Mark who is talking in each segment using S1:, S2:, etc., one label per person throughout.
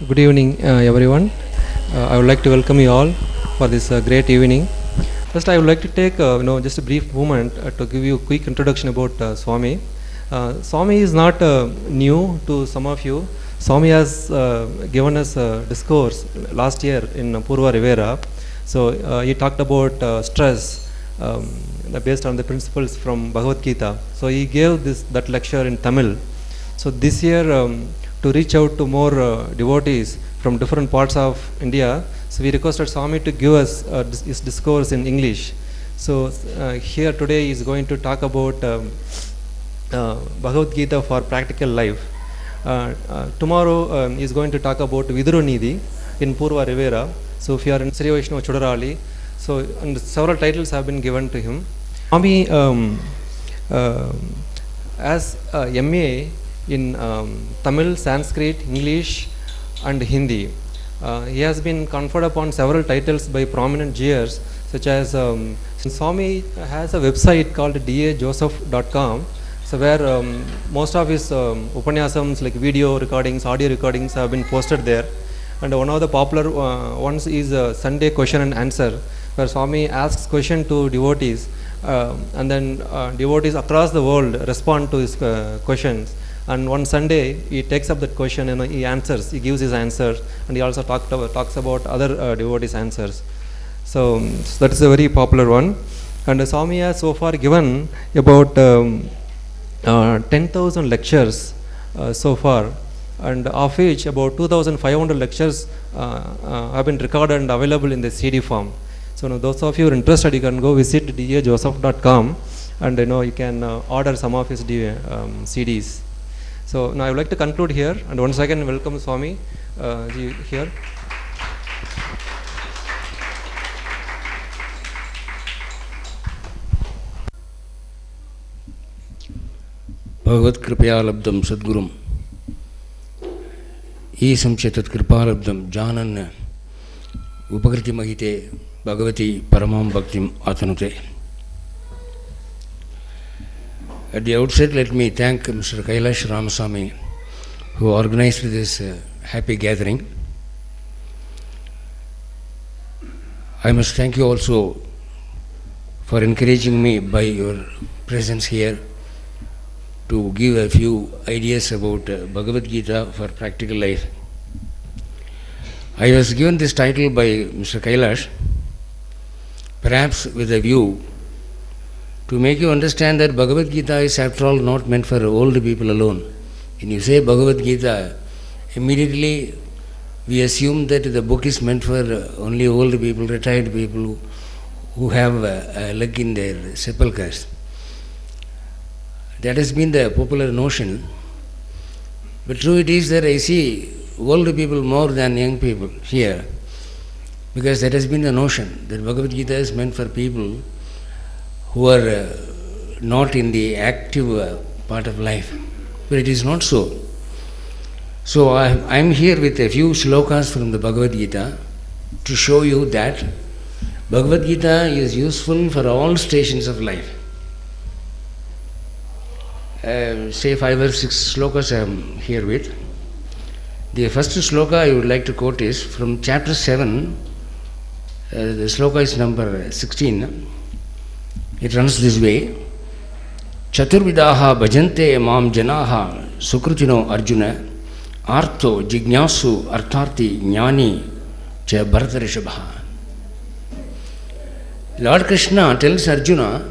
S1: Good evening, everyone. I would like to welcome you all for this great evening. First, I would like to take just a brief moment to give you a quick introduction about Swami. Swami is not new to some of you. Swami has given us a discourse last year in Purva Rivera. So he talked about stress based on the principles from Bhagavad Gita. So he gave that lecture in Tamil. So this year, to reach out to more devotees from different parts of India, so we requested Swami to give us his discourse in English. So here today he is going to talk about Bhagavad Gita for practical life. Tomorrow he is going to talk about Vidurunidhi in Purva Rivera. So if you are in Sri Vaishnava Chudarali, so and several titles have been given to him. Swami as MA in Tamil, Sanskrit, English and Hindi. He has been conferred upon several titles by prominent GRs such as Swami has a website called dajoseph.com, so where most of his upanyasams like video recordings, audio recordings have been posted there. And one of the popular ones is Sunday question and answer, where Swami asks question to devotees and then devotees across the world respond to his questions. And one Sunday he takes up that question and he answers, he gives his answer, and he also talks about other devotees' answers. So that is a very popular one. And Swami has so far given about 10,000 lectures so far, and of which about 2,500 lectures have been recorded and available in the CD form. So now those of you who are interested, you can go visit dajoseph.com and you can order some of his CDs. So now I would like to conclude here, and once again welcome Swami here.
S2: Bhagavad Kripayalabdam Sadgurum Isam Chetat Kripalabdam Janan Upakriti Mahite Bhagavati Paramam Bhaktim Atanute. At the outset, let me thank Mr. Kailash Ramasamy, who organized this happy gathering. I must thank you also for encouraging me by your presence here to give a few ideas about Bhagavad Gita for practical life. I was given this title by Mr. Kailash, perhaps with a view to make you understand that Bhagavad Gita is after all not meant for old people alone. When you say Bhagavad Gita, immediately we assume that the book is meant for only old people, retired people who have a leg in their sepulchres. That has been the popular notion. But true it is that I see old people more than young people here, because that has been the notion that Bhagavad Gita is meant for people who are not in the active part of life. But it is not so. So I am here with a few slokas from the Bhagavad Gita to show you that Bhagavad Gita is useful for all stations of life. Say 5 or 6 slokas I am here with. The first sloka I would like to quote is from chapter 7. The sloka is number 16. It runs this way. Chaturvidaha bhajante mam janaha sukrutino arjuna artho jignasu artharti jnani cha bharatarishabha. Lord Krishna tells Arjuna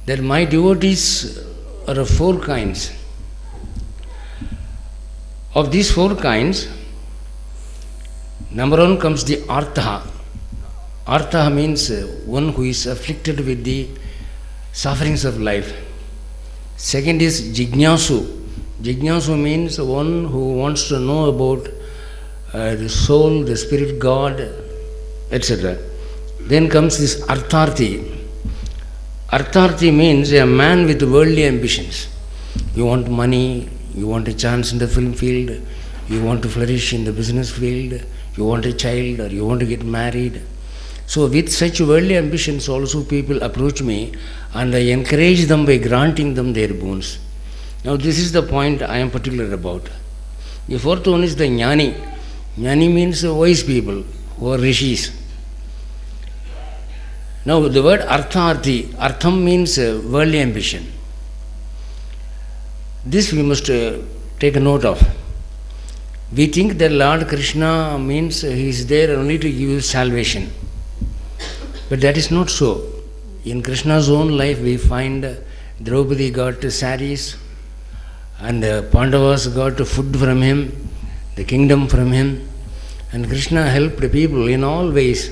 S2: that my devotees are of 4 kinds. Of these 4 kinds, number 1 comes the artha. Artha means one who is afflicted with the sufferings of life. Second is jignasu. Jignasu means one who wants to know about the soul, the spirit, God, etc. Then comes this artharti. Artharti means a man with worldly ambitions. You want money, you want a chance in the film field, you want to flourish in the business field, you want a child or you want to get married. So with such worldly ambitions also people approach me and I encourage them by granting them their boons. Now this is the point I am particular about. The fourth one is the Jnani. Jnani means wise people who are rishis. Now the word artharthi, artham means worldly ambition. This we must take a note of. We think that Lord Krishna means he is there only to give you salvation. But that is not so. In Krishna's own life we find Draupadi got saris and Pandavas got food from him, the kingdom from him, and Krishna helped people in all ways.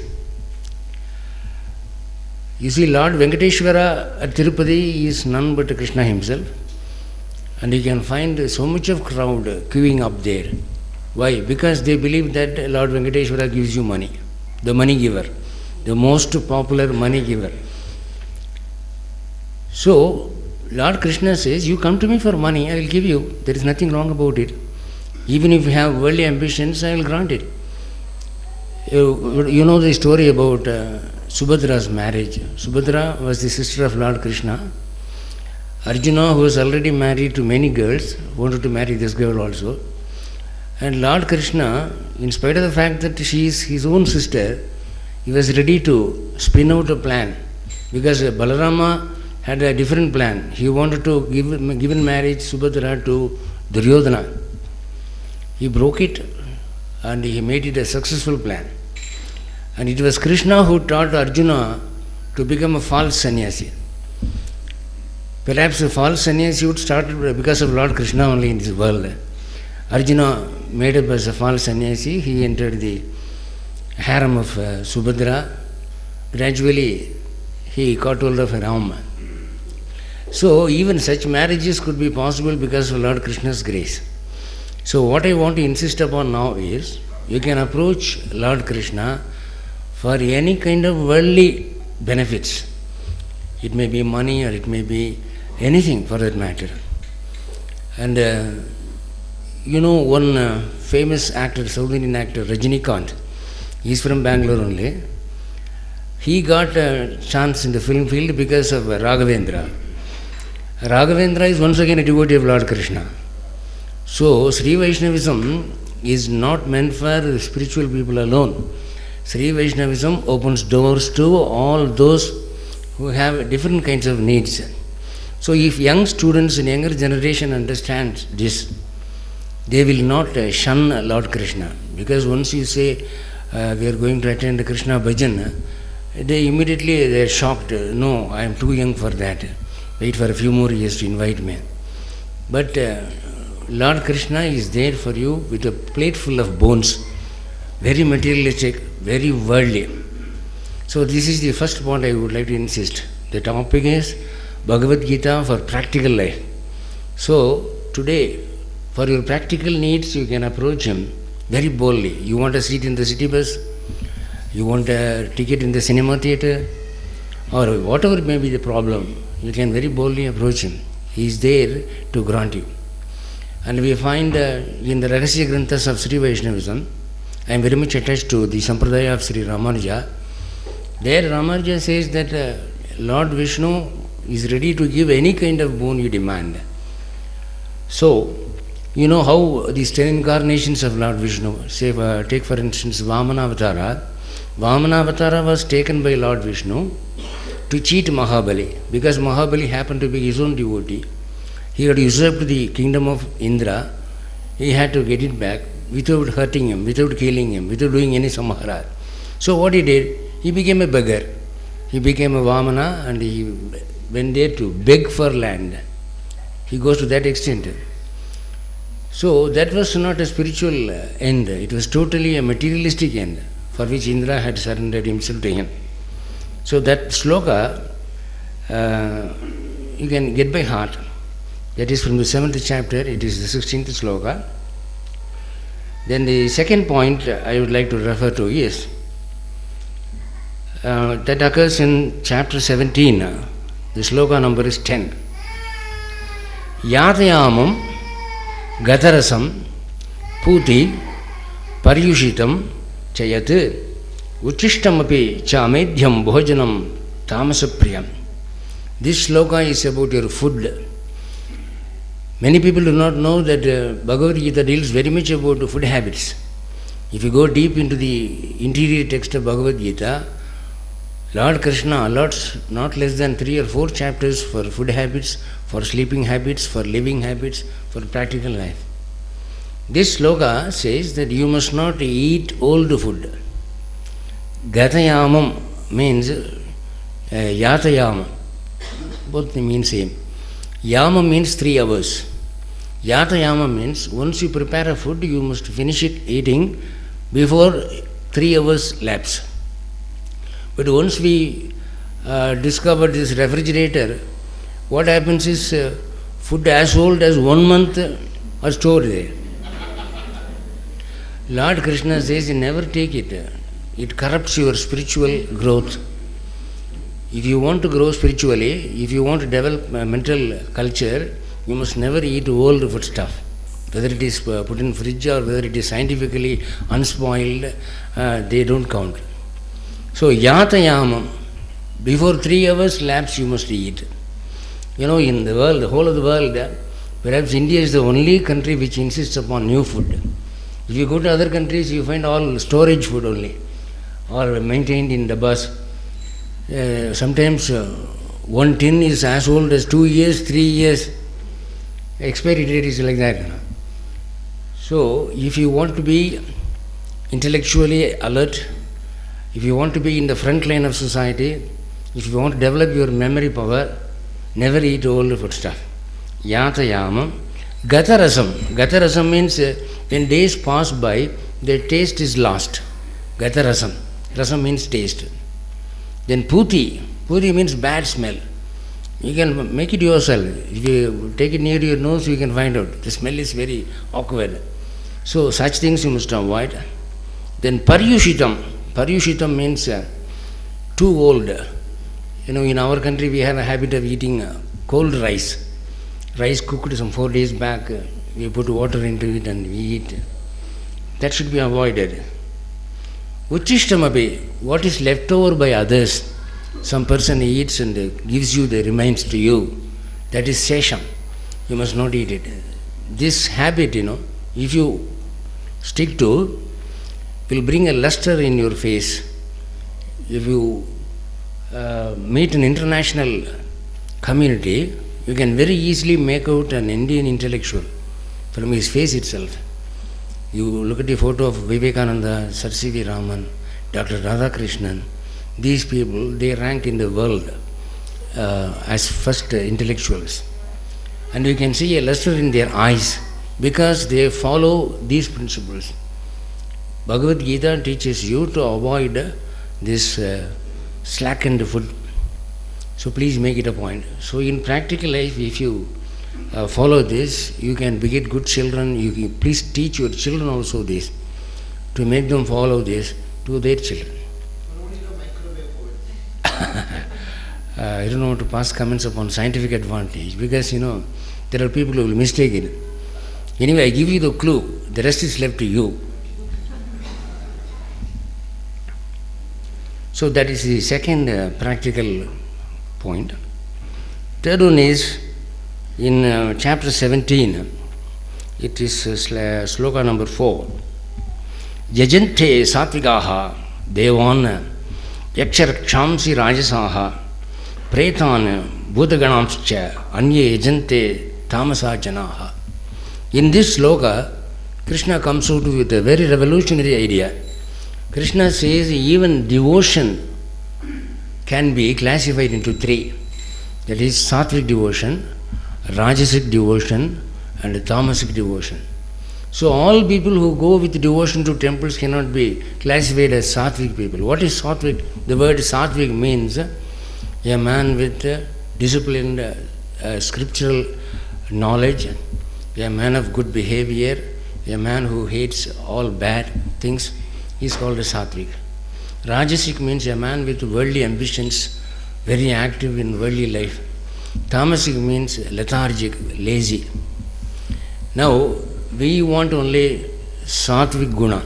S2: You see, Lord Venkateshwara at Tirupati is none but Krishna himself, and you can find so much of crowd queuing up there. Why? Because they believe that Lord Venkateshwara gives you money, the money giver, the most popular money giver. So, Lord Krishna says, you come to me for money, I will give you. There is nothing wrong about it. Even if you have worldly ambitions, I will grant it. You know the story about Subhadra's marriage. Subhadra was the sister of Lord Krishna. Arjuna, who was already married to many girls, wanted to marry this girl also. And Lord Krishna, in spite of the fact that she is his own sister, he was ready to spin out a plan. Because Balarama had a different plan. He wanted to give in marriage Subhadra to Duryodhana. He broke it and he made it a successful plan. And it was Krishna who taught Arjuna to become a false sannyasi. Perhaps a false sannyasi would start because of Lord Krishna only in this world. Arjuna made up as a false sannyasi. He entered the harem of Subhadra. Gradually he caught hold of Rama. So even such marriages could be possible because of Lord Krishna's grace. So what I want to insist upon now is, you can approach Lord Krishna for any kind of worldly benefits. It may be money or it may be anything for that matter. And you know one famous actor, South Indian actor, Rajinikanth, he is from Bangalore only. He got a chance in the film field because of Raghavendra. Raghavendra is once again a devotee of Lord Krishna. So, Sri Vaishnavism is not meant for spiritual people alone. Sri Vaishnavism opens doors to all those who have different kinds of needs. So, if young students in younger generation understand this, they will not shun Lord Krishna. Because once you say, we are going to attend Krishna Bhajan, they are shocked. No, I am too young for that. Wait for a few more years to invite me. But Lord Krishna is there for you with a plate full of bones, very materialistic, very worldly. So this is the first point I would like to insist. The topic is Bhagavad Gita for practical life. So today, for your practical needs, you can approach him very boldly. You want a seat in the city bus, you want a ticket in the cinema theatre, or whatever may be the problem, you can very boldly approach him. He is there to grant you. And we find in the Rahasya Granthas of Sri Vaishnavism, I am very much attached to the Sampradaya of Sri Ramanuja. There Ramanuja says that Lord Vishnu is ready to give any kind of boon you demand. So, you know how these 10 incarnations of Lord Vishnu, say take for instance Vamana Avatara. Vamana Avatara was taken by Lord Vishnu to cheat Mahabali, because Mahabali happened to be his own devotee. He had usurped the kingdom of Indra. He had to get it back without hurting him, without killing him, without doing any samhara. So what he did, he became a beggar. He became a Vamana and he went there to beg for land. He goes to that extent. So that was not a spiritual end. It was totally a materialistic end for which Indra had surrendered himself to him. So that sloka you can get by heart. That is from the 7th chapter, it is the 16th sloka. Then the second point I would like to refer to is that occurs in chapter 17. The sloka number is 10. Yatayamam gatarasam puti paryushitam chayat uchishtamapi chamedhyam bhojanam tamasapriyam. This sloka is about your food. Many people do not know that Bhagavad Gita deals very much about food habits. If you go deep into the interior text of Bhagavad Gita, Lord Krishna allots not less than 3 or 4 chapters for food habits, for sleeping habits, for living habits, for practical life. This sloka says that you must not eat old food. Gatayamam means yatayama. Both mean same. Yama means 3 hours. Yatayama means once you prepare a food, you must finish it eating before 3 hours lapse. But once we discover this refrigerator, what happens is food as old as 1 month are stored there. Lord Krishna says, never take it. It corrupts your spiritual growth. If you want to grow spiritually, if you want to develop mental culture, you must never eat old food stuff. Whether it is put in fridge or whether it is scientifically unspoiled, they don't count. So, yatayamam, before 3 hours lapse you must eat. In the world, the whole of the world, perhaps India is the only country which insists upon new food. If you go to other countries, you find all storage food only, or maintained in dabbas. Sometimes one tin is as old as 2 years, 3 years. Expiry date is like that. So, if you want to be intellectually alert, if you want to be in the front line of society, if you want to develop your memory power, never eat old food stuff. Yatayamam. Gatarasam. Gatarasam means when days pass by, the taste is lost. Gatarasam. Rasam means taste. Then puti. Puti means bad smell. You can make it yourself. If you take it near your nose, you can find out. The smell is very awkward. So, such things you must avoid. Then paryushitam. Paryushitam means too old. In our country we have a habit of eating cold rice. Rice cooked some 4 days back, we put water into it and we eat. That should be avoided. Uchishtamapi, what is left over by others, some person eats and gives you the remains to you, that is sesham. You must not eat it. This habit, if you stick to, will bring a luster in your face. If you meet an international community, you can very easily make out an Indian intellectual from his face itself. You look at a photo of Vivekananda, Sir C.V. Raman, Dr. Radhakrishnan. These people, they rank in the world as first intellectuals. And you can see a luster in their eyes because they follow these principles. Bhagavad Gita teaches you to avoid this slackened food. So please make it a point. So in practical life, if you follow this, you can beget good children. You can please teach your children also this, to make them follow this to their children. I don't want to pass comments upon scientific advantage because there are people who will mistake it. Anyway, I give you the clue. The rest is left to you. So that is the second practical point. Third one is in chapter 17. It is sloka number 4. Yajante satvigaha devan yaksharakshamsi rajasaha pretan bhudaganamscha anye yajante tamasa janaha. In this sloka, Krishna comes out with a very revolutionary idea. Krishna says even devotion can be classified into 3. That is sattvic devotion, rajasic devotion and tamasic devotion. So all people who go with devotion to temples cannot be classified as sattvic people. What is sattvic? The word sattvic means a man with disciplined scriptural knowledge, a man of good behavior, a man who hates all bad things, is called a sattvic. Rajasic means a man with worldly ambitions, very active in worldly life. Tamasic means lethargic, lazy. Now, we want only sattvic guna.